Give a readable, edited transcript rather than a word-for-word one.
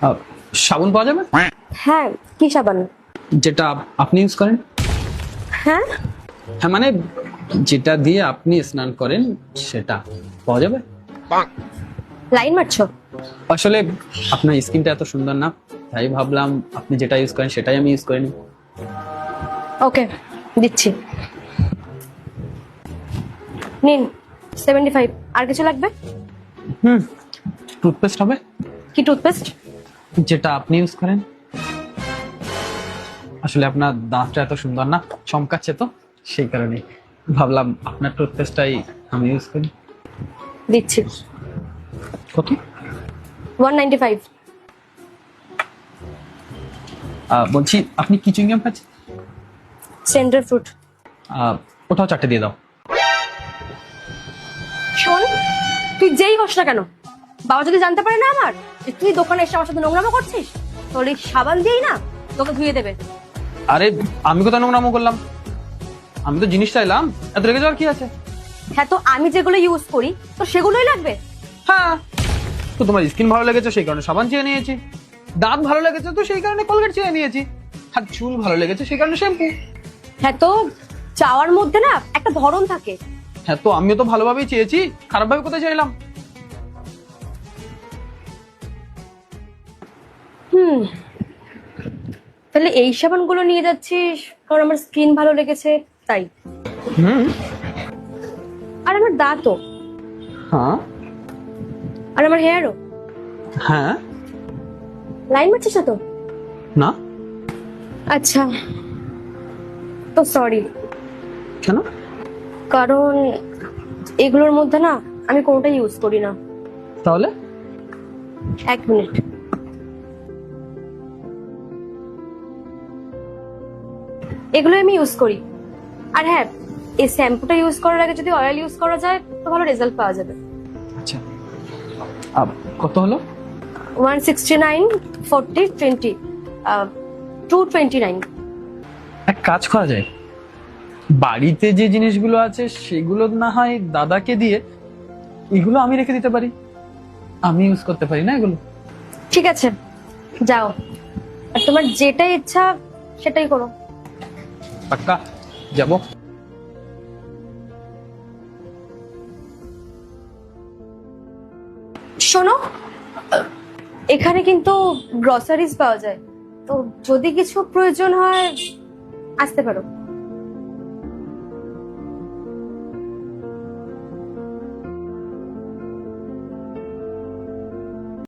আহ, সাবান পাওয়া যাবে? হ্যাঁ, কি সাবান? যেটা আপনি ইউজ করেন। হ্যাঁ, হ্যাঁ মানে যেটা দিয়ে আপনি স্নান করেন সেটা পাওয়া যাবে? লাইন মারছো? আসলে আপনার স্কিনটা এত সুন্দর না, তাই ভাবলাম আপনি যেটা ইউজ করেন সেটাই আমি ইউজ করিনি। ওকে, দিচ্ছি। নিন 75। আর কিছু লাগবে? হুম, টুথপেস্ট হবে? কি টুথপেস্ট? যেটা আপনি ইউজ করেন। আসলে আপনার দাঁতটা এত সুন্দর না, চমকাচ্ছে তো, সেই কারণে ভাবলাম আপনার টুথপেস্টটাই আমি ইউজ করি। দিচ্ছি। কত? 195। বলছি আপনি কি চুইংগাম খাচ্ছেন? Centre fruit. ওটাও 4টে দিয়ে দাও। শোন, তুই যেই হোস না কেন, বাবা যদি জানতে পারে না আমার যে তুই দোকানে এসে আমার সাথে নোংরামো করছিস, তোর এই সাবান দিয়েই না তোকে ধুয়ে দেবে। আরে আমি কোথায় নোংরামো করলাম? আমি তো জিনিস চাইলাম, এত রেগে যাওয়ার কি আছে? হ্যাঁ, তো আমি যেগুলো ইউজ করি তো সেগুলোই লাগবে। হ্যাঁ, তো তোমার স্কিন ভালো লেগেছে সেই কারণে সাবান চেয়ে নিয়েছি, দাঁত ভালো লেগেছে তো সেই কারণে কলগেট চেয়ে নিয়েছি, আর চুল ভালো লেগেছে সেই কারণে শ্যাম্পু। হ্যাঁ, তো চাওয়ার মধ্যে না একটা ধরন থাকে। হ্যাঁ, তো আমিও তো ভালোভাবেই চেয়েছি, খারাপ ভাবে কোথায় চাইলাম? হুম, তাহলে এই সাবানগুলো নিয়ে যাচ্ছিস কারণ আমার স্কিন ভালো লেগেছে তাই? হুম। আর আমার দাঁতও, হ্যাঁ। আর আমার হেয়ারও। হ্যাঁ। লাইন মারছিস না তো? না। আচ্ছা, তো সরি। কেন? কারণ এগুলোর মধ্যে না আমি কোনোটাই ইউজ করি না। তাহলে? 1 মিনিট। এগুলো আমি ইউজ করি। আর হ্যাঁ, এই শ্যাম্পুটা ইউজ করার আগে যদি অয়েল ইউজ করা যায় তো ভালো রেজাল্ট পাওয়া যাবে। আচ্ছা, কত হলো? 169, 40, 20, 229। এক কাজ করা যায়, বাড়িতে যে জিনিসগুলো আছে সেগুলো না হয় দাদাকে দিয়ে এগুলো আমি রেখে দিতে পারি, আমি ইউজ করতে পারি না এগুলো? ঠিক আছে, যাও। আর তোমার যেটা ইচ্ছা সেটাই করো। পাক্কা যাবো। শোনো, এখানে কিন্তু গ্রসারিজ পাওয়া যায়, তো যদি কিছু প্রয়োজন হয় আসতে পারো।